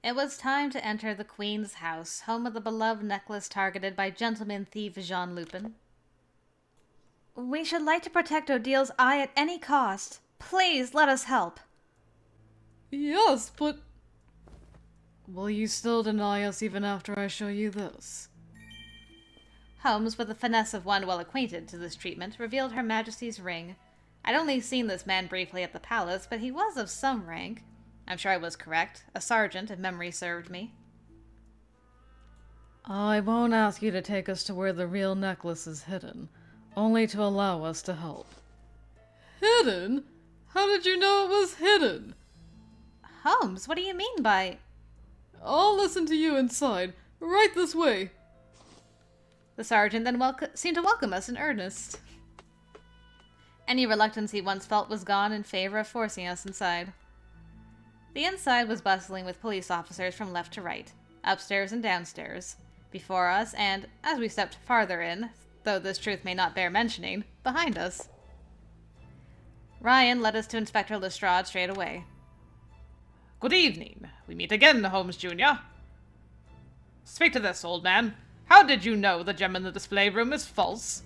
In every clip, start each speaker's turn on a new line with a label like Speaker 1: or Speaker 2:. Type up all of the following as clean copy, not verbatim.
Speaker 1: It was time to enter the Queen's house, home of the beloved necklace targeted by gentleman thief Jean Lupin. We should like to protect Odile's eye at any cost. Please, let us help.
Speaker 2: Yes, but... Will you still deny us even after I show you this?
Speaker 1: Holmes, with the finesse of one well acquainted to this treatment, revealed Her Majesty's ring. I'd only seen this man briefly at the palace, but he was of some rank. I'm sure I was correct. A sergeant, if memory served me.
Speaker 2: I won't ask you to take us to where the real necklace is hidden, only to allow us to help. Hidden? How did you know it was hidden?
Speaker 1: Holmes, what do you mean by...
Speaker 2: I'll listen to you inside. Right this way.
Speaker 1: The sergeant then seemed to welcome us in earnest. Any reluctance he once felt was gone in favor of forcing us inside. The inside was bustling with police officers from left to right, upstairs and downstairs, before us and, as we stepped farther in, though this truth may not bear mentioning, behind us. Ryan led us to Inspector Lestrade straight away.
Speaker 3: Good evening. We meet again, Holmes Jr. Speak to this, old man. How did you know the gem in the display room is false?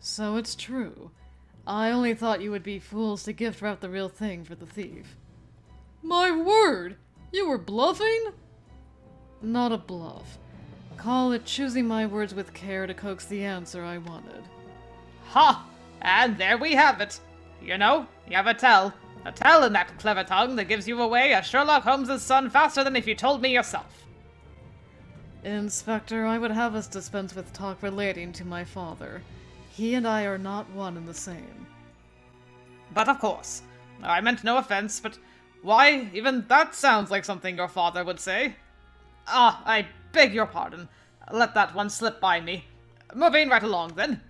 Speaker 2: So it's true. I only thought you would be fools to gift wrap the real thing for the thief. My word! You were bluffing? Not a bluff. Call it choosing my words with care to coax the answer I wanted.
Speaker 3: Ha! And there we have it. You know, you have a tell. A tell in that clever tongue that gives you away as Sherlock Holmes' son faster than if you told me yourself.
Speaker 2: Inspector, I would have us dispense with talk relating to my father. He and I are not one and the same.
Speaker 3: But of course. I meant no offense, but why, even that sounds like something your father would say. Ah, I beg your pardon. Let that one slip by me. Moving right along, then.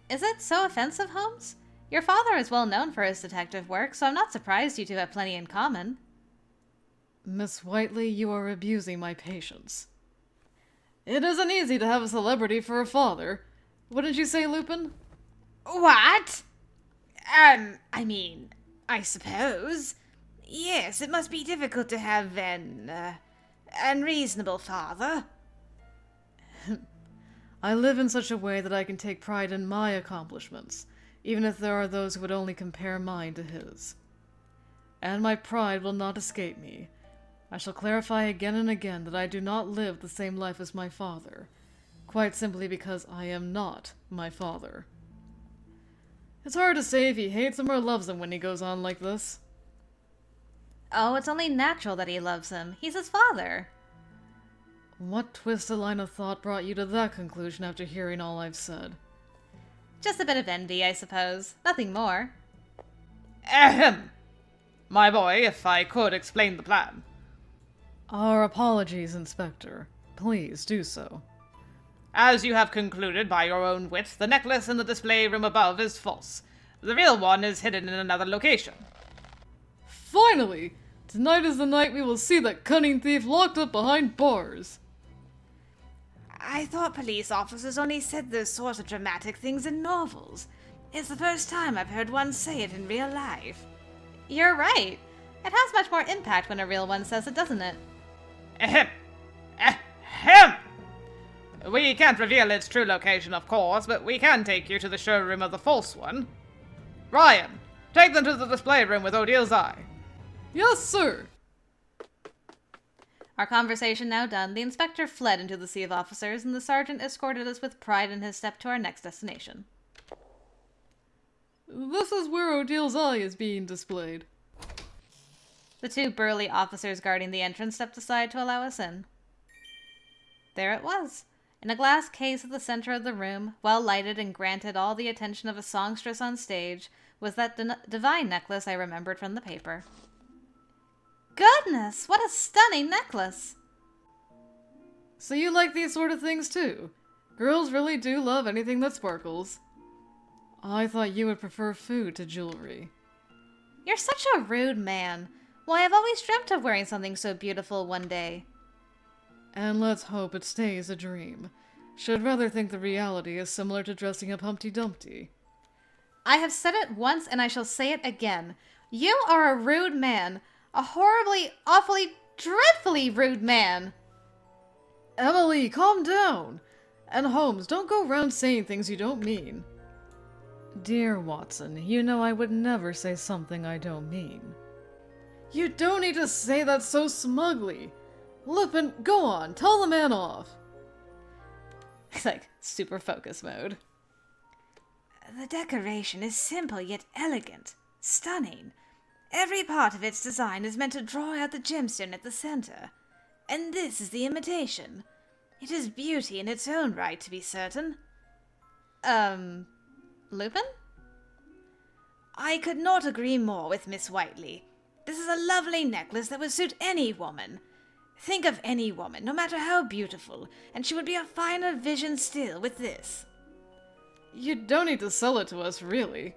Speaker 1: Is it so offensive, Holmes? Your father is well known for his detective work, so I'm not surprised you two have plenty in common.
Speaker 2: Miss Whiteley, you are abusing my patience. It isn't easy to have a celebrity for a father. Wouldn't you say, Lupin?
Speaker 4: What? I suppose. Yes, it must be difficult to have an unreasonable father.
Speaker 2: I live in such a way that I can take pride in my accomplishments, even if there are those who would only compare mine to his. And my pride will not escape me. I shall clarify again and again that I do not live the same life as my father, quite simply because I am not my father. It's hard to say if he hates him or loves him when he goes on like this.
Speaker 1: Oh, it's only natural that he loves him. He's his father.
Speaker 2: What twisted line of thought brought you to that conclusion after hearing all I've said?
Speaker 1: Just a bit of envy, I suppose. Nothing more.
Speaker 3: Ahem! My boy, if I could explain the plan.
Speaker 2: Our apologies, Inspector. Please do so.
Speaker 3: As you have concluded by your own wit, the necklace in the display room above is false. The real one is hidden in another location.
Speaker 2: Finally! Tonight is the night we will see that cunning thief locked up behind bars.
Speaker 4: I thought police officers only said those sorts of dramatic things in novels. It's the first time I've heard one say it in real life.
Speaker 1: You're right. It has much more impact when a real one says it, doesn't it?
Speaker 3: Ahem! Ahem! We can't reveal its true location, of course, but we can take you to the showroom of the false one. Ryan, take them to the display room with Odile's eye.
Speaker 2: Yes, sir!
Speaker 1: Our conversation now done, the inspector fled into the sea of officers, and the sergeant escorted us with pride in his step to our next destination.
Speaker 2: This is where Odile's eye is being displayed.
Speaker 1: The two burly officers guarding the entrance stepped aside to allow us in. There it was, in a glass case at the center of the room, well lighted and granted all the attention of a songstress on stage, was that divine necklace I remembered from the paper. Goodness, what a stunning necklace!
Speaker 2: So you like these sort of things too? Girls really do love anything that sparkles. I thought you would prefer food to jewelry.
Speaker 1: You're such a rude man. Why, I've always dreamt of wearing something so beautiful one day.
Speaker 2: And let's hope it stays a dream. Should rather think the reality is similar to dressing up Humpty Dumpty.
Speaker 1: I have said it once and I shall say it again. You are a rude man. A horribly, awfully dreadfully rude man.
Speaker 2: Emily, calm down! And Holmes, don't go around saying things you don't mean. Dear Watson, you know I would never say something I don't mean. You don't need to say that so smugly. Lupin, go on, tell the man off.
Speaker 1: He's like, super focus mode.
Speaker 4: The decoration is simple yet elegant, stunning. Every part of its design is meant to draw out the gemstone at the center. And this is the imitation. It is beauty in its own right, to be certain.
Speaker 1: Lupin?
Speaker 4: I could not agree more with Miss Whiteley. This is a lovely necklace that would suit any woman. Think of any woman, no matter how beautiful, and she would be a finer vision still with this.
Speaker 2: You don't need to sell it to us, really.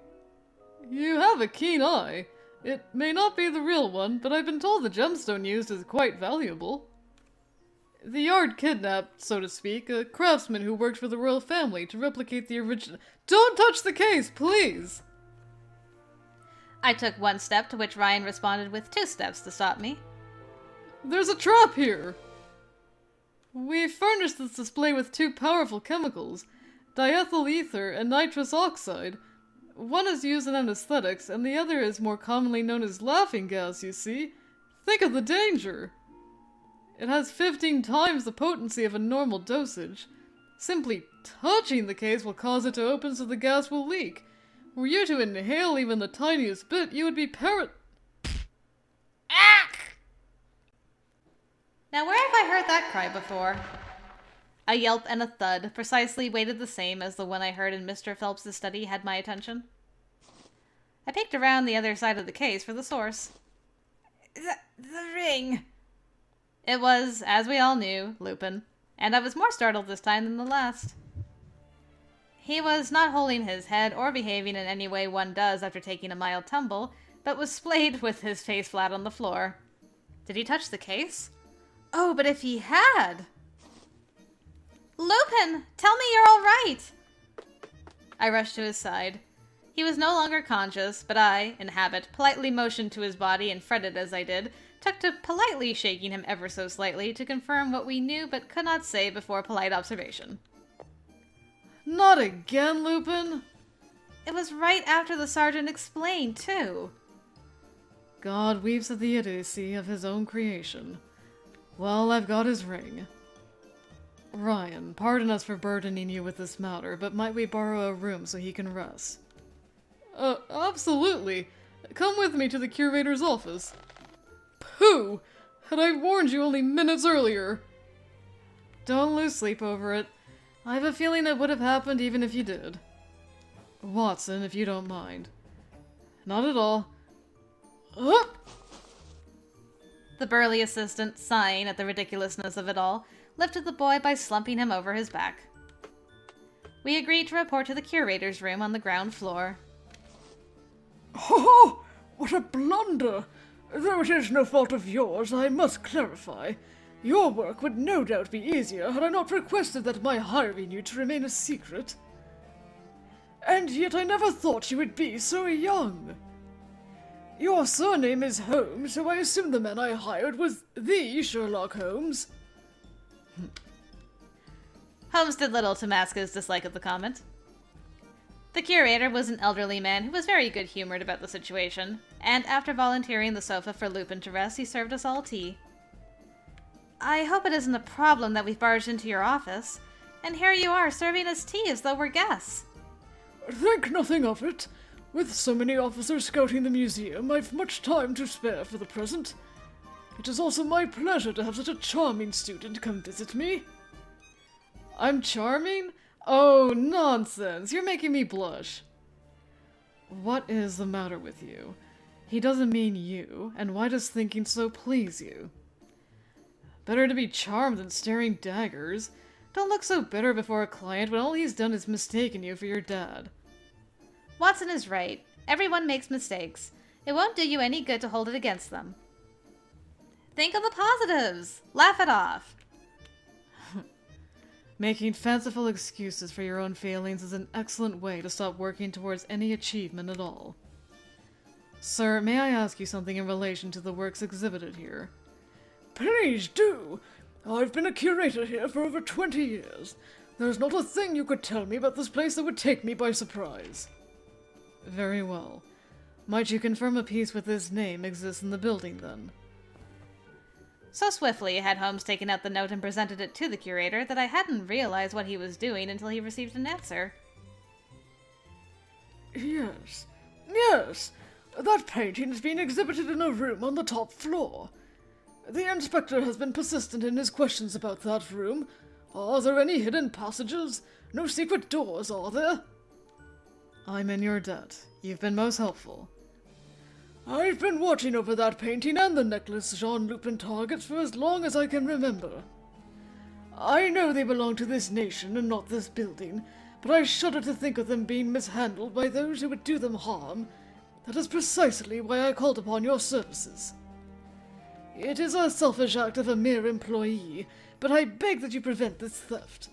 Speaker 2: You have a keen eye. It may not be the real one, but I've been told the gemstone used is quite valuable. The Yard kidnapped, so to speak, a craftsman who worked for the royal family to replicate the original— Don't touch the case, please!
Speaker 1: I took one step, to which Ryan responded with 2 steps to stop me.
Speaker 2: There's a trap here! We furnished this display with 2 powerful chemicals, diethyl ether and nitrous oxide. One is used in anesthetics, and the other is more commonly known as laughing gas, you see. Think of the danger! It has 15 times the potency of a normal dosage. Simply touching the case will cause it to open so the gas will leak. Were you to inhale even the tiniest bit, you would be
Speaker 1: Now where have I heard that cry before? A yelp and a thud, precisely weighted the same as the one I heard in Mr. Phelps's study, had my attention. I peeked around the other side of the case for the source.
Speaker 4: The ring.
Speaker 1: It was, as we all knew, Lupin, and I was more startled this time than the last. He was not holding his head or behaving in any way one does after taking a mild tumble, but was splayed with his face flat on the floor. Did he touch the case? Oh, but if he had! Lupin! Tell me you're all right! I rushed to his side. He was no longer conscious, but I, in habit, politely motioned to his body and fretted as I did, took to politely shaking him ever so slightly to confirm what we knew but could not say before polite observation.
Speaker 2: Not again, Lupin!
Speaker 1: It was right after the sergeant explained, too.
Speaker 2: God weeps at the idiocy of his own creation. Well, I've got his ring. Ryan, pardon us for burdening you with this matter, but might we borrow a room so he can rest? Absolutely. Come with me to the curator's office. Pooh! Had I warned you only minutes earlier! Don't lose sleep over it. I have a feeling it would have happened even if you did. Watson, if you don't mind. Not at all. Up!
Speaker 1: The burly assistant, sighing at the ridiculousness of it all, lifted the boy by slumping him over his back. We agreed to report to the curator's room on the ground floor.
Speaker 5: Oh, what a blunder! Though it is no fault of yours, I must clarify. Your work would no doubt be easier had I not requested that my hiring you to remain a secret. And yet I never thought you would be so young. Your surname is Holmes, so I assume the man I hired was the Sherlock Holmes.
Speaker 1: Holmes did little to mask his dislike of the comment. The curator was an elderly man who was very good-humored about the situation, and after volunteering the sofa for Lupin to rest, he served us all tea. I hope it isn't a problem that we've barged into your office, and here you are serving us tea as though we're guests.
Speaker 5: Think nothing of it. With so many officers scouting the museum, I've much time to spare for the present. It is also my pleasure to have such a charming student come visit me.
Speaker 2: I'm charming? Oh, nonsense! You're making me blush. What is the matter with you? He doesn't mean you, and why does thinking so please you? Better to be charmed than staring daggers. Don't look so bitter before a client when all he's done is mistaken you for your dad.
Speaker 1: Watson is right. Everyone makes mistakes. It won't do you any good to hold it against them. Think of the positives. Laugh it off.
Speaker 2: Making fanciful excuses for your own failings is an excellent way to stop working towards any achievement at all. Sir, may I ask you something in relation to the works exhibited here?
Speaker 5: please do. I've been a curator here for over 20 years. There's not a thing you could tell me about this place that would take me by surprise.
Speaker 2: Very well. Might you confirm a piece with this name exists in the building, then?
Speaker 1: So swiftly had Holmes taken out the note and presented it to the curator that I hadn't realized what he was doing until he received an answer.
Speaker 5: Yes. Yes. That painting is being exhibited in a room on the top floor. The inspector has been persistent in his questions about that room. Are there any hidden passages? No secret doors, are there?
Speaker 2: I'm in your debt. You've been most helpful.
Speaker 5: I've been watching over that painting and the necklace Jean Lupin targets for as long as I can remember. I know they belong to this nation and not this building, but I shudder to think of them being mishandled by those who would do them harm. That is precisely why I called upon your services. It is a selfish act of a mere employee, but I beg that you prevent this theft.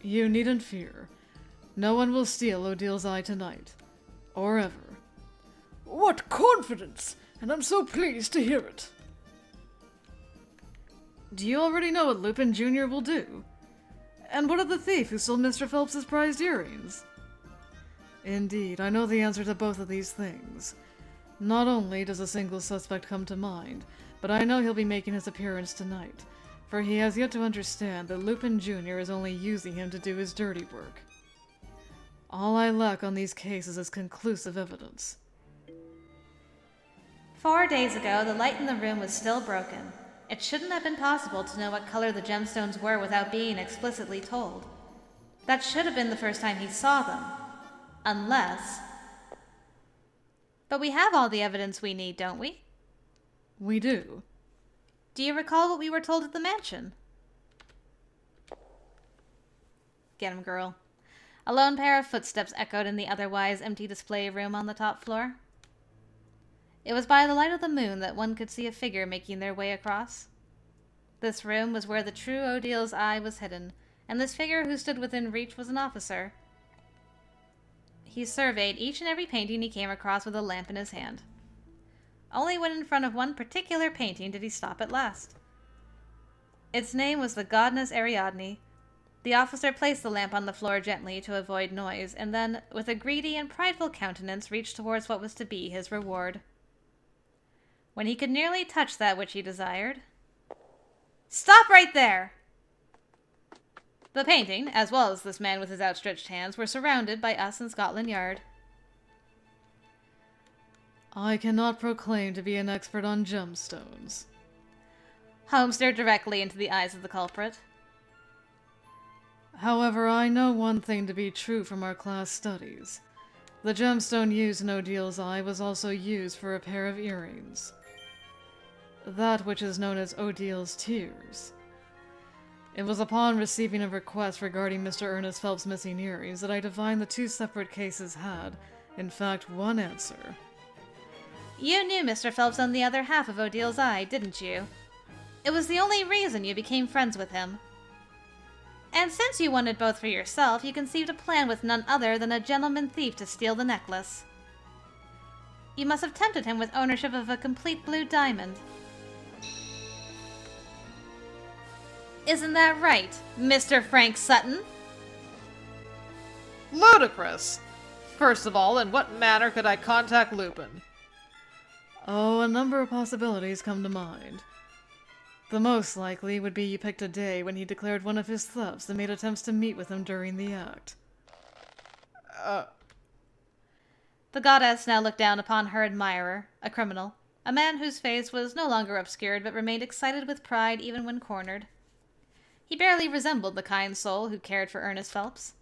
Speaker 2: You needn't fear. No one will steal Odil's eye tonight. Or ever.
Speaker 5: What confidence! And I'm so pleased to hear it.
Speaker 2: Do you already know what Lupin Jr. will do? And what of the thief who stole Mr. Phelps's prized earrings? Indeed, I know the answer to both of these things. Not only does a single suspect come to mind, but I know he'll be making his appearance tonight, for he has yet to understand that Lupin Jr. is only using him to do his dirty work. All I lack on these cases is conclusive evidence.
Speaker 1: 4 days ago, the light in the room was still broken. It shouldn't have been possible to know what color the gemstones were without being explicitly told. That should have been the first time he saw them. Unless... But we have all the evidence we need, don't we?
Speaker 2: We do.
Speaker 1: Do you recall what we were told at the mansion? Get him, girl. A lone pair of footsteps echoed in the otherwise empty display room on the top floor. It was by the light of the moon that one could see a figure making their way across. This room was where the true Odil's eye was hidden, and this figure who stood within reach was an officer. He surveyed each and every painting he came across with a lamp in his hand. Only when in front of one particular painting did he stop at last. Its name was the goddess Ariadne. The officer placed the lamp on the floor gently to avoid noise, and then, with a greedy and prideful countenance, reached towards what was to be his reward. When he could nearly touch that which he desired... Stop right there! The painting, as well as this man with his outstretched hands, were surrounded by us in Scotland Yard.
Speaker 2: I cannot proclaim to be an expert on gemstones.
Speaker 1: Holmes stared directly into the eyes of the culprit.
Speaker 2: However, I know one thing to be true from our class studies. The gemstone used in Odil's eye was also used for a pair of earrings. That which is known as Odil's tears. It was upon receiving a request regarding Mr. Ernest Phelps' missing earrings that I divined the two separate cases had, in fact, one answer.
Speaker 1: You knew Mr. Phelps on the other half of Odil's eye, didn't you? It was the only reason you became friends with him. And since you wanted both for yourself, you conceived a plan with none other than a gentleman thief to steal the necklace. You must have tempted him with ownership of a complete blue diamond. Isn't that right, Mr. Frank Sutton?
Speaker 3: Ludicrous! First of all, in what manner could I contact Lupin?
Speaker 2: Oh, a number of possibilities come to mind. The most likely would be you picked a day when he declared one of his thefts and made attempts to meet with him during the act.
Speaker 1: The goddess now looked down upon her admirer, a criminal, a man whose face was no longer obscured but remained excited with pride even when cornered. He barely resembled the kind soul who cared for Ernest Phelps.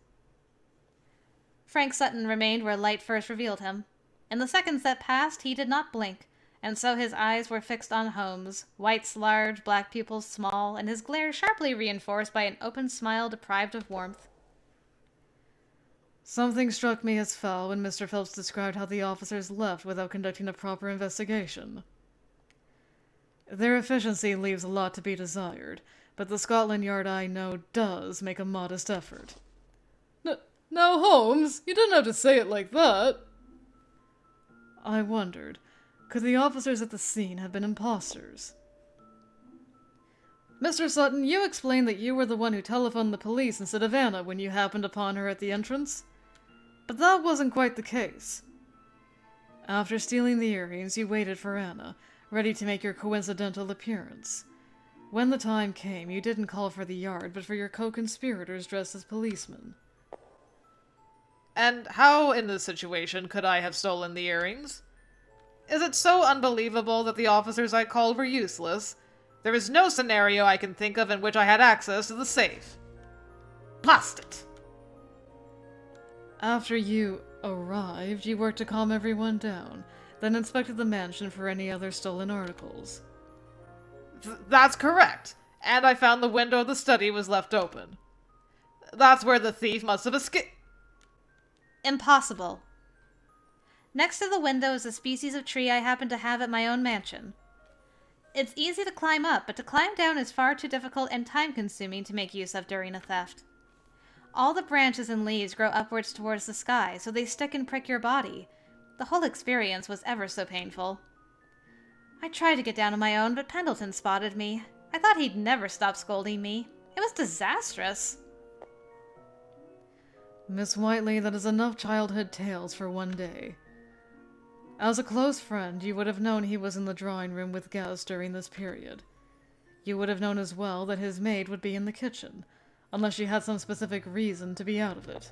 Speaker 1: Frank Sutton remained where light first revealed him. In the seconds that passed, he did not blink, and so his eyes were fixed on Holmes, whites large, black pupils small, and his glare sharply reinforced by an open smile deprived of warmth.
Speaker 2: Something struck me as foul when Mr. Phelps described how the officers left without conducting a proper investigation. Their efficiency leaves a lot to be desired, but the Scotland Yard I know does make a modest effort.
Speaker 5: Now, Holmes, you didn't have to say it like that.
Speaker 2: I wondered, could the officers at the scene have been imposters? Mr. Sutton, you explained that you were the one who telephoned the police instead of Anna when you happened upon her at the entrance. But that wasn't quite the case. After stealing the earrings, you waited for Anna, ready to make your coincidental appearance. When the time came, you didn't call for the yard, but for your co-conspirators dressed as policemen.
Speaker 3: And how, in this situation, could I have stolen the earrings? Is it so unbelievable that the officers I called were useless? There is no scenario I can think of in which I had access to the safe. Blast it!
Speaker 2: After you arrived, you worked to calm everyone down, then inspected the mansion for any other stolen articles.
Speaker 3: That's correct, and I found the window of the study was left open. That's where the thief must have escaped.
Speaker 1: Impossible. Next to the window is a species of tree I happen to have at my own mansion. It's easy to climb up, but to climb down is far too difficult and time-consuming to make use of during a theft. All the branches and leaves grow upwards towards the sky, so they stick and prick your body. The whole experience was ever so painful. I tried to get down on my own, but Pendleton spotted me. I thought he'd never stop scolding me. It was disastrous.
Speaker 2: Miss Whiteley, that is enough childhood tales for one day. As a close friend, you would have known he was in the drawing room with guests during this period. You would have known as well that his maid would be in the kitchen, unless she had some specific reason to be out of it.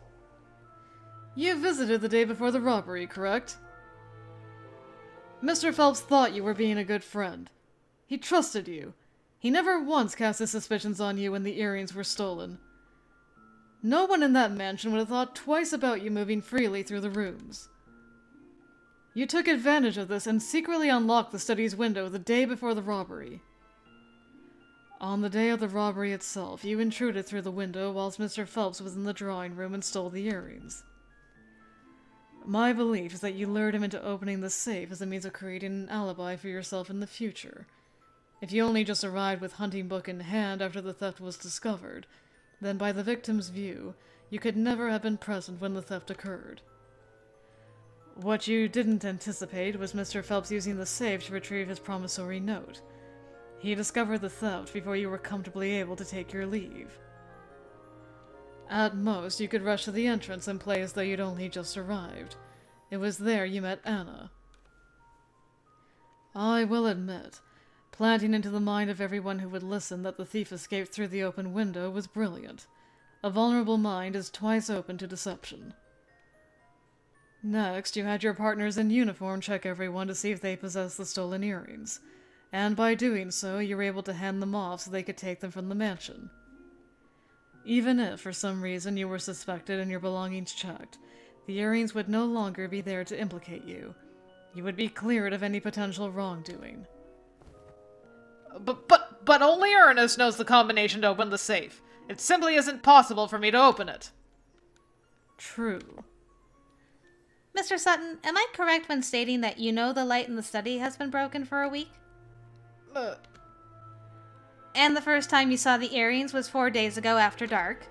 Speaker 2: You visited the day before the robbery, correct? Mr. Phelps thought you were being a good friend. He trusted you. He never once cast his suspicions on you when the earrings were stolen. No one in that mansion would have thought twice about you moving freely through the rooms. You took advantage of this and secretly unlocked the study's window the day before the robbery. On the day of the robbery itself, you intruded through the window whilst Mr. Phelps was in the drawing room and stole the earrings. My belief is that you lured him into opening the safe as a means of creating an alibi for yourself in the future. If you only just arrived with hunting book in hand after the theft was discovered, then by the victim's view, you could never have been present when the theft occurred. What you didn't anticipate was Mr. Phelps using the safe to retrieve his promissory note. He discovered the theft before you were comfortably able to take your leave. At most, you could rush to the entrance and play as though you'd only just arrived. It was there you met Anna. I will admit, planting into the mind of everyone who would listen that the thief escaped through the open window was brilliant. A vulnerable mind is twice open to deception. Next, you had your partners in uniform check everyone to see if they possessed the stolen earrings, and by doing so, you were able to hand them off so they could take them from the mansion. Even if, for some reason, you were suspected and your belongings checked, the earrings would no longer be there to implicate you. You would be cleared of any potential wrongdoing.
Speaker 3: But only Ernest knows the combination to open the safe. It simply isn't possible for me to open it.
Speaker 2: True.
Speaker 1: Mr. Sutton, am I correct when stating that you know the light in the study has been broken for a week? And the first time you saw the earrings was 4 days ago after dark?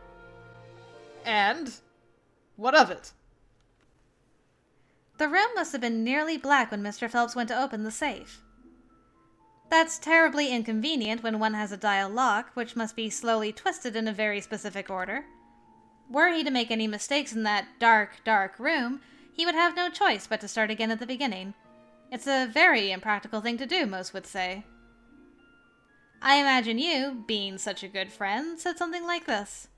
Speaker 3: And? What of it?
Speaker 1: The room must have been nearly black when Mr. Phelps went to open the safe. That's terribly inconvenient when one has a dial lock, which must be slowly twisted in a very specific order. Were he to make any mistakes in that dark, dark room, he would have no choice but to start again at the beginning. It's a very impractical thing to do, most would say. I imagine you, being such a good friend, said something like this.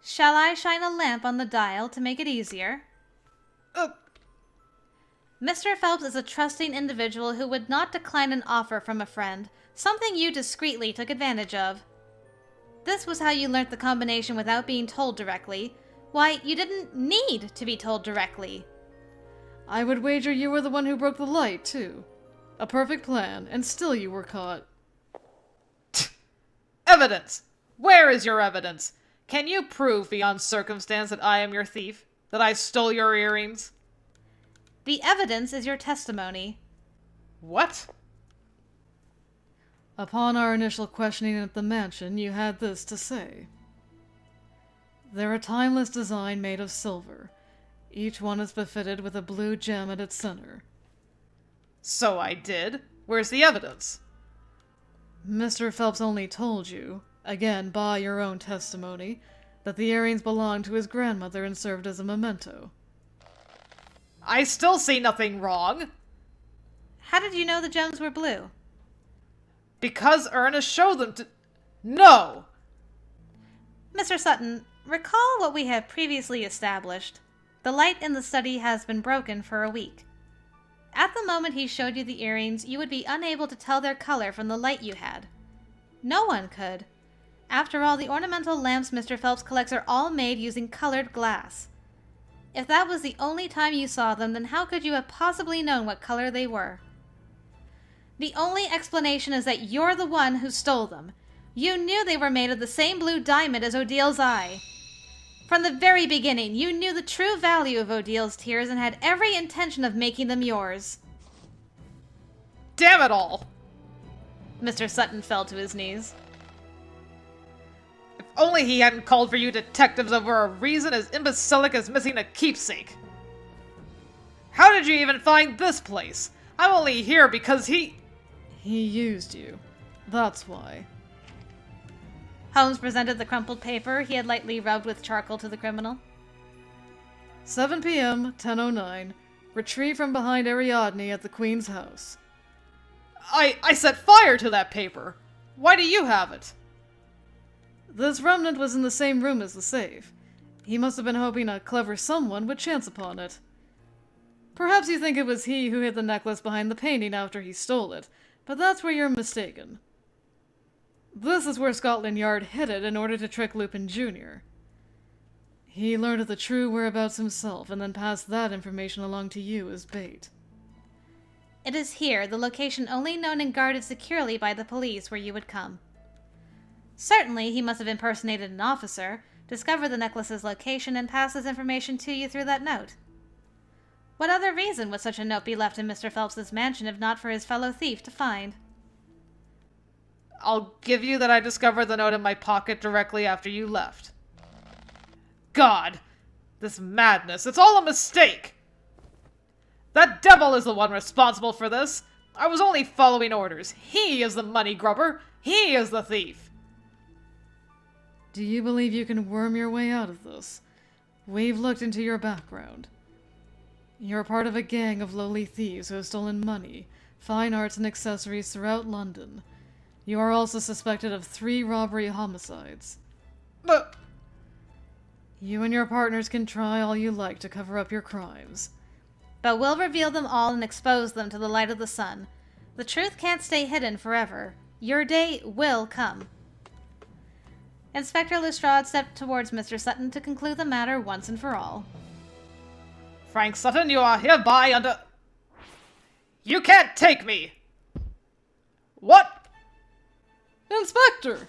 Speaker 1: Shall I shine a lamp on the dial to make it easier? Mr. Phelps is a trusting individual who would not decline an offer from a friend, something you discreetly took advantage of. This was how you learnt the combination without being told directly. Why, you didn't need to be told directly.
Speaker 2: I would wager you were the one who broke the light, too. A perfect plan, and still you were caught.
Speaker 3: Evidence! Where is your evidence? Can you prove beyond circumstance that I am your thief? That I stole your earrings?
Speaker 1: The evidence is your testimony.
Speaker 3: What?
Speaker 2: Upon our initial questioning at the mansion, you had this to say. They're a timeless design made of silver. Each one is befitted with a blue gem at its center.
Speaker 3: So I did. Where's the evidence?
Speaker 2: Mr. Phelps only told you, again by your own testimony, that the earrings belonged to his grandmother and served as a memento.
Speaker 3: I still see nothing wrong.
Speaker 1: How did you know the gems were blue?
Speaker 3: Because Ernest showed them to... No!
Speaker 1: Mr. Sutton, recall what we have previously established. The light in the study has been broken for a week. At the moment he showed you the earrings, you would be unable to tell their color from the light you had. No one could. After all, the ornamental lamps Mr. Phelps collects are all made using colored glass. If that was the only time you saw them, then how could you have possibly known what color they were? The only explanation is that you're the one who stole them. You knew they were made of the same blue diamond as Odil's eye. From the very beginning, you knew the true value of Odil's tears and had every intention of making them yours.
Speaker 3: Damn it all!
Speaker 1: Mr. Sutton fell to his knees.
Speaker 3: If only he hadn't called for you detectives over a reason as imbecilic as missing a keepsake. How did you even find this place? I'm only here because he
Speaker 2: used you. That's why.
Speaker 1: Holmes presented the crumpled paper he had lightly rubbed with charcoal to the criminal.
Speaker 2: 7 p.m., 10:09. Retrieve from behind Ariadne at the Queen's house.
Speaker 3: I set fire to that paper. Why do you have it?
Speaker 2: This remnant was in the same room as the safe. He must have been hoping a clever someone would chance upon it. Perhaps you think it was he who hid the necklace behind the painting after he stole it, but that's where you're mistaken. This is where Scotland Yard hid it in order to trick Lupin Jr. He learned of the true whereabouts himself and then passed that information along to you as bait.
Speaker 1: It is here, the location only known and guarded securely by the police, where you would come. Certainly, he must have impersonated an officer, discovered the necklace's location, and passed this information to you through that note. What other reason would such a note be left in Mr. Phelps's mansion if not for his fellow thief to find?
Speaker 3: I'll give you that I discovered the note in my pocket directly after you left. God! This madness, it's all a mistake! That devil is the one responsible for this! I was only following orders. He is the money grubber! He is the thief!
Speaker 2: Do you believe you can worm your way out of this? We've looked into your background. You're part of a gang of lowly thieves who have stolen money, fine arts, and accessories throughout London. You are also suspected of 3 robbery homicides.
Speaker 3: But...
Speaker 2: You and your partners can try all you like to cover up your crimes.
Speaker 1: But we'll reveal them all and expose them to the light of the sun. The truth can't stay hidden forever. Your day will come. Inspector Lestrade stepped towards Mr. Sutton to conclude the matter once and for all.
Speaker 3: Frank Sutton, you are hereby under... You can't take me! What?
Speaker 2: Inspector!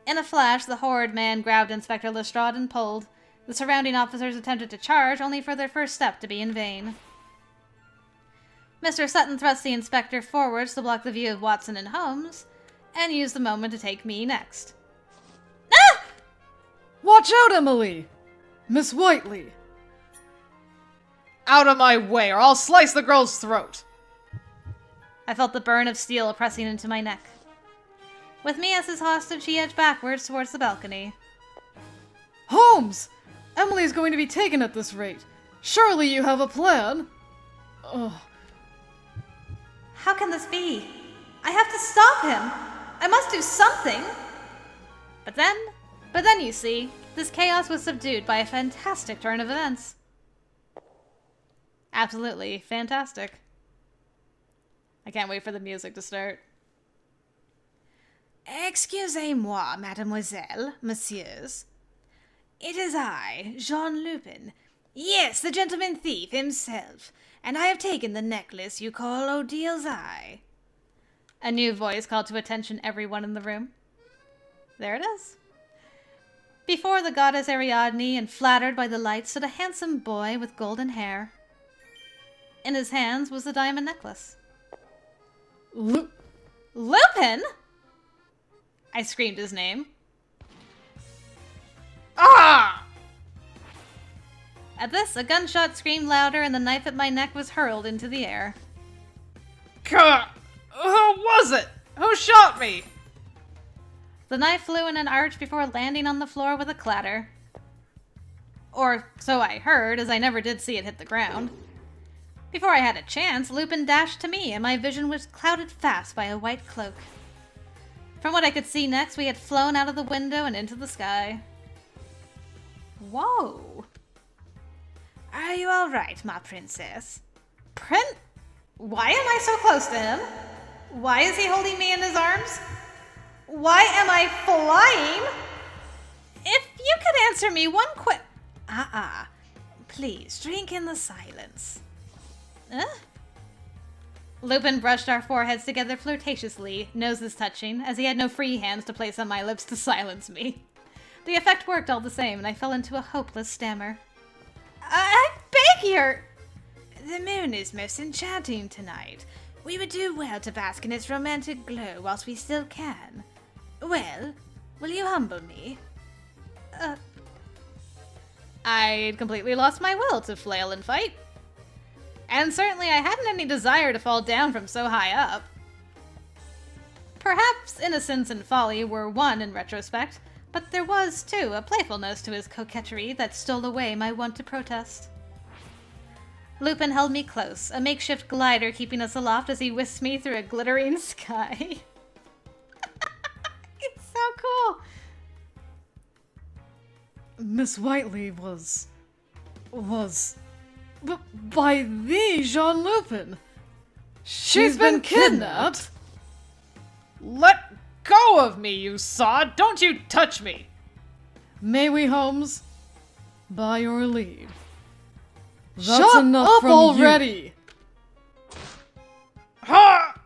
Speaker 1: In a flash, the horrid man grabbed Inspector Lestrade and pulled. The surrounding officers attempted to charge, only for their first step to be in vain. Mr. Sutton thrust the inspector forwards to block the view of Watson and Holmes, and used the moment to take me next. Ah!
Speaker 2: Watch out, Emily! Miss Whiteley!
Speaker 3: Out of my way, or I'll slice the girl's throat!
Speaker 1: I felt the burn of steel pressing into my neck. With me as his hostage, he edged backwards towards the balcony.
Speaker 2: Holmes! Emily's going to be taken at this rate. Surely you have a plan? Ugh.
Speaker 1: How can this be? I have to stop him! I must do something! But then you see, this chaos was subdued by a fantastic turn of events. Absolutely fantastic. I can't wait for the music to start.
Speaker 4: Excusez-moi, mademoiselle, messieurs. It is I, Jean Lupin. Yes, the gentleman thief himself, and I have taken the necklace you call Odil's eye.
Speaker 1: A new voice called to attention everyone in the room. There it is. Before the goddess Ariadne, and flattered by the light, stood a handsome boy with golden hair. In his hands was the diamond necklace. Lupin? I screamed his name.
Speaker 3: Ah!
Speaker 1: At this, a gunshot screamed louder and the knife at my neck was hurled into the air.
Speaker 3: Who was it? Who me!
Speaker 1: The knife flew in an arch before landing on the floor with a clatter. Or so I heard, as I never did see it hit the ground. Before I had a chance, Lupin dashed to me, and my vision was clouded fast by a white cloak. From what I could see next, we had flown out of the window and into the sky. Whoa.
Speaker 4: Are you all right, my princess?
Speaker 1: Why am I so close to him? Why is he holding me in his arms? Why am I flying? If you could answer me one quick...
Speaker 4: Please, drink in the silence.
Speaker 1: Lupin brushed our foreheads together flirtatiously, noses touching, as he had no free hands to place on my lips to silence me. The effect worked all the same, and I fell into a hopeless stammer. I beg your...
Speaker 4: The moon is most enchanting tonight. We would do well to bask in its romantic glow whilst we still can. Well, will you humble me?
Speaker 1: I'd completely lost my will to flail and fight. And certainly I hadn't any desire to fall down from so high up. Perhaps innocence and folly were one in retrospect, but there was, too, a playfulness to his coquetry that stole away my want to protest. Lupin held me close, a makeshift glider keeping us aloft as he whisked me through a glittering sky. It's so cool!
Speaker 2: Miss Whiteley was... by thee, Jean Lupin! She's been kidnapped?
Speaker 3: Let go of me, you sod! Don't you touch me!
Speaker 2: May we, Holmes? By your lead. That's
Speaker 5: Shut
Speaker 2: enough
Speaker 5: up
Speaker 2: from
Speaker 5: already!
Speaker 3: Ha!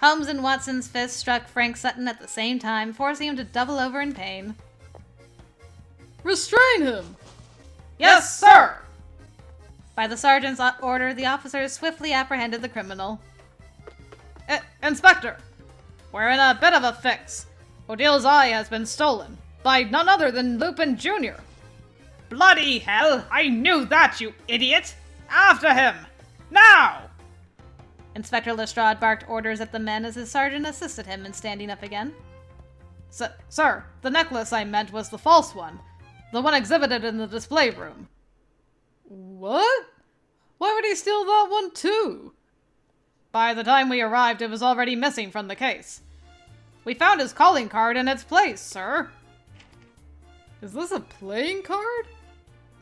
Speaker 1: Holmes and Watson's fist struck Frank Sutton at the same time, forcing him to double over in pain.
Speaker 5: Restrain him!
Speaker 3: Yes, sir!
Speaker 1: By the sergeant's order, the officers swiftly apprehended the criminal.
Speaker 3: Inspector, we're in a bit of a fix. Odile's eye has been stolen by none other than Lupin Jr. Bloody hell! I knew that, you idiot! After him! Now!
Speaker 1: Inspector Lestrade barked orders at the men as his sergeant assisted him in standing up again.
Speaker 3: Sir, the necklace I meant was the false one. The one exhibited in the display room.
Speaker 5: What? Why would he steal that one too?
Speaker 3: By the time we arrived, it was already missing from the case. We found his calling card in its place, sir.
Speaker 5: Is this a playing card?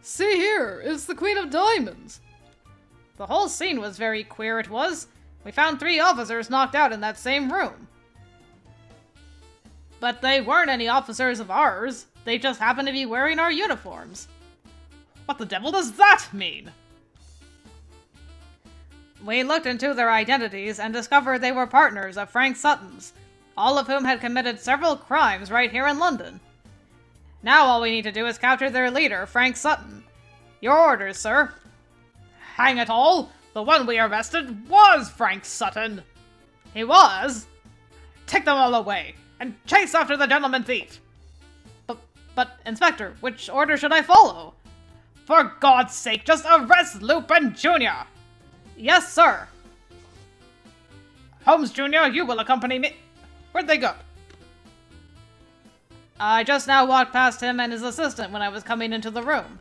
Speaker 5: See here, it's the Queen of Diamonds.
Speaker 3: The whole scene was very queer, it was. We found 3 officers knocked out in that same room. But they weren't any officers of ours. They just happened to be wearing our uniforms. What the devil does that mean? We looked into their identities and discovered they were partners of Frank Sutton's, all of whom had committed several crimes right here in London. Now all we need to do is capture their leader, Frank Sutton. Your orders, sir. Hang it all! The one we arrested was Frank Sutton! He was? Take them all away, and chase after the gentleman thief! But, Inspector, which order should I follow? For God's sake, just arrest Lupin Jr.! Yes, sir! Holmes Jr., you will accompany me. Where'd they go? I just now walked past him and his assistant when I was coming into the room.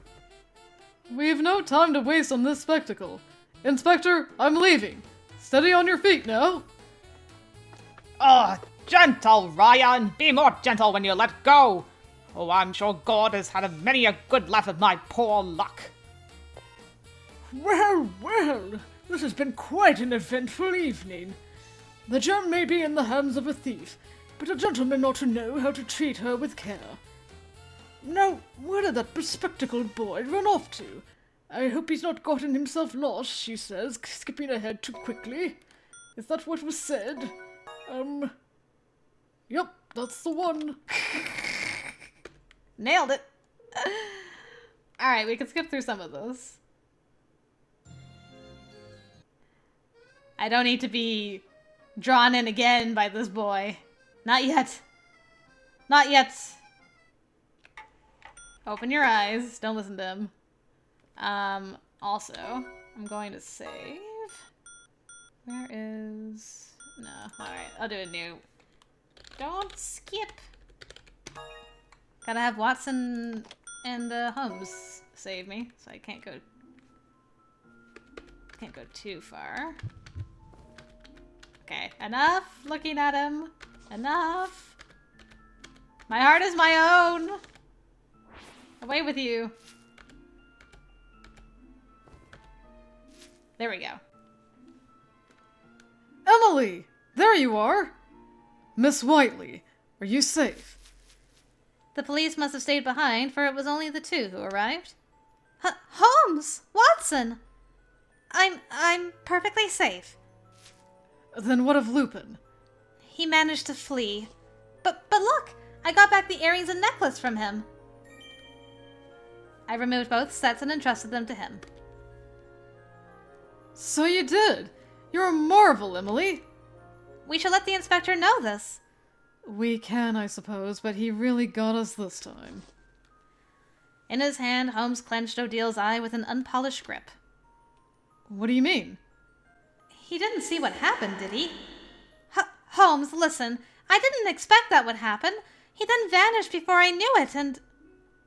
Speaker 5: We've no time to waste on this spectacle. Inspector, I'm leaving. Steady on your feet now.
Speaker 3: Oh, gentle, Ryan! Be more gentle when you let go! Oh, I'm sure God has had many a good laugh at my poor luck.
Speaker 5: Well, well, this has been quite an eventful evening. The gem may be in the hands of a thief, but a gentleman ought to know how to treat her with care. Now, where did that bespectacled boy run off to? I hope he's not gotten himself lost, she says, skipping ahead too quickly. Is that what was said? Yep, that's the one.
Speaker 1: Nailed it! Alright, we can skip through some of those. I don't need to be drawn in again by this boy. Not yet. Not yet. Open your eyes. Don't listen to him. Also, I'm going to save. Where is... No. Alright, I'll do a new. Don't skip. Gotta have Watson and Holmes save me, so I can't go too far. Okay, enough looking at him. Enough. My heart is my own. Away with you. There we go.
Speaker 2: Emily! There you are! Miss Whiteley, are you safe?
Speaker 1: The police must have stayed behind, for it was only the two who arrived. Holmes! Watson! I'm perfectly safe.
Speaker 2: Then what of Lupin?
Speaker 1: He managed to flee. But look! I got back the earrings and necklace from him. I removed both sets and entrusted them to him.
Speaker 2: So you did! You're a marvel, Emily!
Speaker 1: We shall let the inspector know this.
Speaker 2: We can, I suppose, but he really got us this time.
Speaker 1: In his hand, Holmes clenched Odil's eye with an unpolished grip.
Speaker 2: What do you mean?
Speaker 1: He didn't see what happened, did he? Holmes, listen. I didn't expect that would happen. He then vanished before I knew it, and...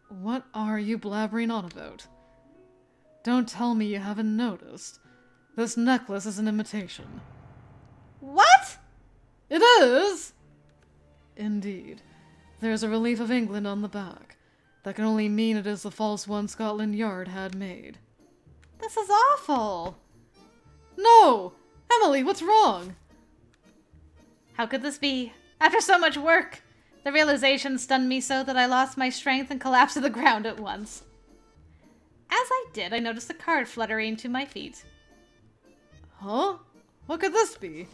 Speaker 2: What are you blabbering on about? Don't tell me you haven't noticed. This necklace is an imitation.
Speaker 1: What?
Speaker 2: It is! Indeed. There's a relief of England on the back. That can only mean it is the false one Scotland Yard had made.
Speaker 1: This is awful.
Speaker 2: No! Emily, what's wrong?
Speaker 1: How could this be? After so much work, the realization stunned me so that I lost my strength and collapsed to the ground at once. As I did, I noticed a card fluttering to my feet.
Speaker 2: Huh? What could this be?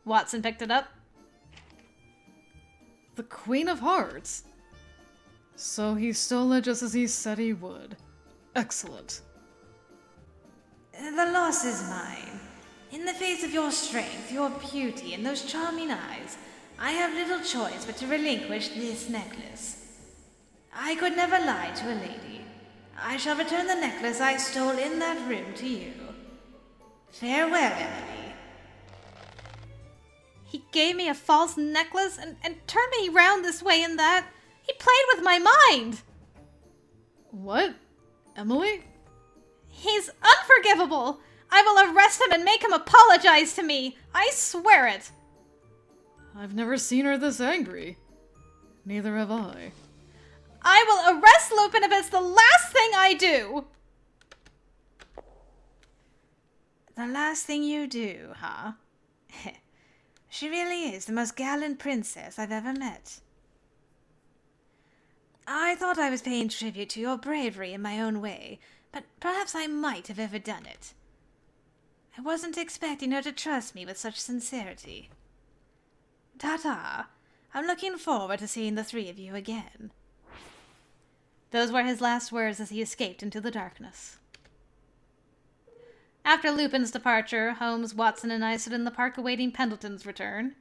Speaker 1: Watson picked it up.
Speaker 2: The Queen of Hearts. So he stole it just as he said he would. Excellent.
Speaker 4: The loss is mine. In the face of your strength, your beauty, and those charming eyes, I have little choice but to relinquish this necklace. I could never lie to a lady. I shall return the necklace I stole in that room to you. Farewell, Emily.
Speaker 1: He gave me a false necklace and turned me round this way and that. He played with my mind.
Speaker 2: What? Emily?
Speaker 1: He's unforgivable. I will arrest him and make him apologize to me. I swear it.
Speaker 2: I've never seen her this angry. Neither have I.
Speaker 1: I will arrest Lupin if it's the last thing I do.
Speaker 4: The last thing you do, huh? She really is the most gallant princess I've ever met. I thought I was paying tribute to your bravery in my own way, but perhaps I might have overdone it. I wasn't expecting her to trust me with such sincerity. Ta-ta. I'm looking forward to seeing the three of you again.
Speaker 1: Those were his last words as he escaped into the darkness. After Lupin's departure, Holmes, Watson, and I stood in the park awaiting Pendleton's return.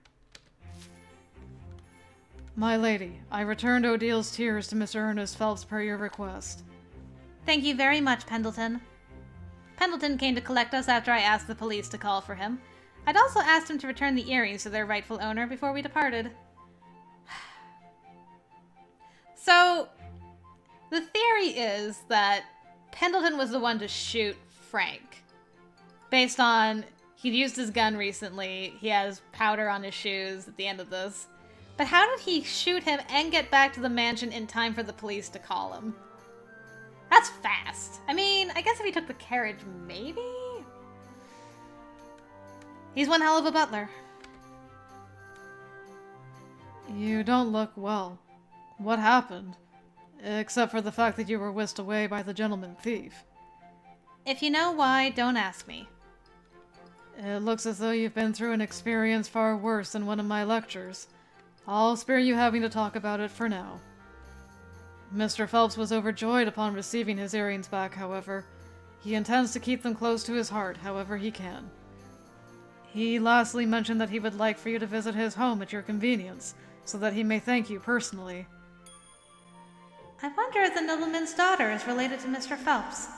Speaker 2: My lady, I returned Odil's tears to Mr. Ernest Phelps per your request.
Speaker 1: Thank you very much, Pendleton. Pendleton came to collect us after I asked the police to call for him. I'd also asked him to return the earrings to their rightful owner before we departed. So, the theory is that Pendleton was the one to shoot Frank. Based on, he'd used his gun recently, he has powder on his shoes at the end of this. But how did he shoot him and get back to the mansion in time for the police to call him? That's fast. I mean, I guess if he took the carriage, maybe? He's one hell of a butler.
Speaker 2: You don't look well. What happened? Except for the fact that you were whisked away by the gentleman thief.
Speaker 1: If you know why, don't ask me.
Speaker 2: It looks as though you've been through an experience far worse than one of my lectures. I'll spare you having to talk about it for now. Mr. Phelps was overjoyed upon receiving his earrings back, however. He intends to keep them close to his heart, however he can. He lastly mentioned that he would like for you to visit his home at your convenience, so that he may thank you personally.
Speaker 1: I wonder if the nobleman's daughter is related to Mr. Phelps.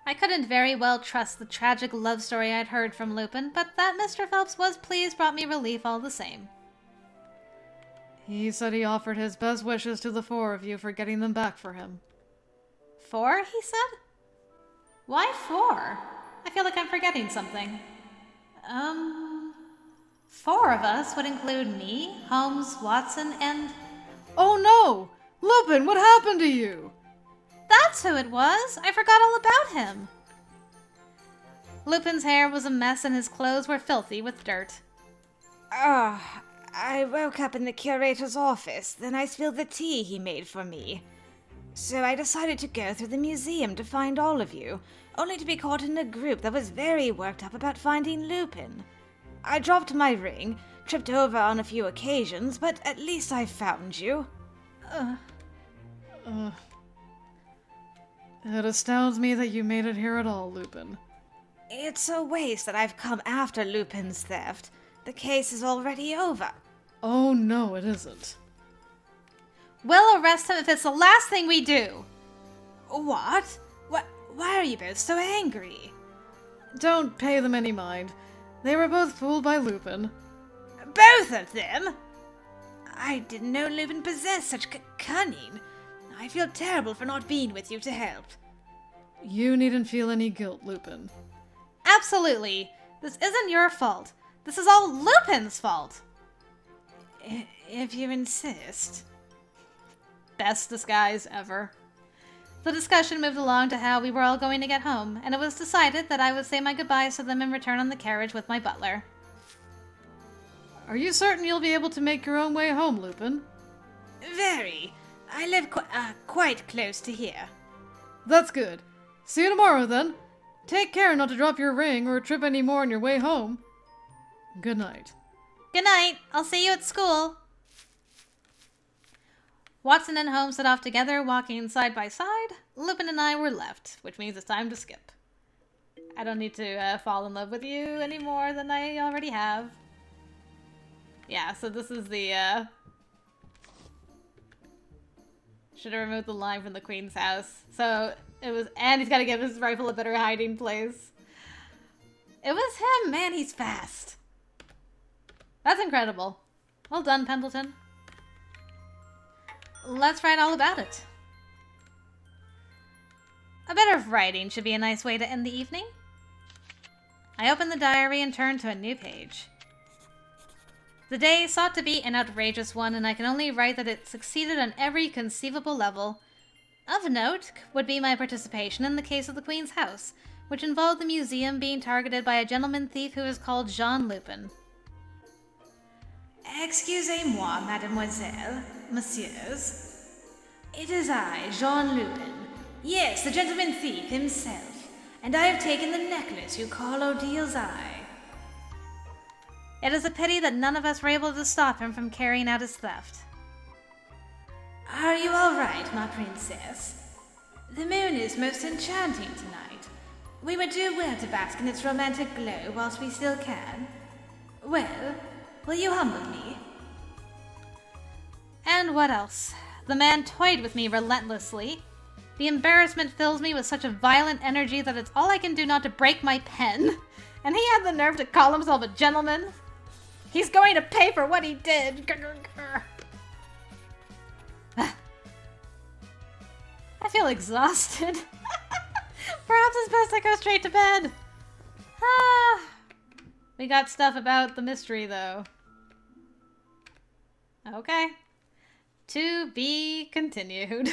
Speaker 1: I couldn't very well trust the tragic love story I'd heard from Lupin, but that Mr. Phelps was pleased brought me relief all the same.
Speaker 2: He said he offered his best wishes to the four of you for getting them back for him.
Speaker 1: 4, he said? Why 4? I feel like I'm forgetting something. 4 of us would include me, Holmes, Watson, and...
Speaker 2: Oh no! Lupin, what happened to you?
Speaker 1: That's who it was! I forgot all about him! Lupin's hair was a mess and his clothes were filthy with dirt.
Speaker 4: Ah, I woke up in the curator's office, then I spilled the tea he made for me. So I decided to go through the museum to find all of you, only to be caught in a group that was very worked up about finding Lupin. I dropped my ring, tripped over on a few occasions, but at least I found you.
Speaker 2: It astounds me that you made it here at all, Lupin.
Speaker 4: It's a waste that I've come after Lupin's theft. The case is already over.
Speaker 2: Oh no, it isn't.
Speaker 1: We'll arrest him if it's the last thing we do!
Speaker 4: What? Why are you both so angry?
Speaker 2: Don't pay them any mind. They were both fooled by Lupin.
Speaker 4: Both of them? I didn't know Lupin possessed such cunning. I feel terrible for not being with you to help.
Speaker 2: You needn't feel any guilt, Lupin.
Speaker 1: Absolutely. This isn't your fault. This is all Lupin's fault.
Speaker 4: If you insist.
Speaker 1: Best disguise ever. The discussion moved along to how we were all going to get home, and it was decided that I would say my goodbyes to them and return on the carriage with my butler.
Speaker 2: Are you certain you'll be able to make your own way home, Lupin?
Speaker 4: Very. I live quite close to here.
Speaker 2: That's good. See you tomorrow, then. Take care not to drop your ring or trip any more on your way home. Good night.
Speaker 1: Good night. I'll see you at school. Watson and Holmes set off together, walking side by side. Lupin and I were left, which means it's time to skip. I don't need to fall in love with you any more than I already have. Yeah, so this is the, should have removed the line from the Queen's house. So, it was, and he's got to give his rifle a better hiding place. It was him! Man, he's fast. That's incredible. Well done, Pendleton. Let's write all about it. A bit of writing should be a nice way to end the evening. I opened the diary and turned to a new page. The day sought to be an outrageous one, and I can only write that it succeeded on every conceivable level. Of note would be my participation in the case of the Queen's house, which involved the museum being targeted by a gentleman thief who is called Jean Lupin.
Speaker 4: Excusez-moi, mademoiselle, messieurs. It is I, Jean Lupin. Yes, the gentleman thief himself. And I have taken the necklace you call Odile's eye.
Speaker 1: It is a pity that none of us were able to stop him from carrying out his theft.
Speaker 4: Are you all right, my princess? The moon is most enchanting tonight. We would do well to bask in its romantic glow whilst we still can. Well, will you humble me?
Speaker 1: And what else? The man toyed with me relentlessly. The embarrassment fills me with such a violent energy that it's all I can do not to break my pen. And he had the nerve to call himself a gentleman. He's going to pay for what he did. I feel exhausted. Perhaps it's best I go straight to bed. We got stuff about the mystery, though. Okay. To be continued.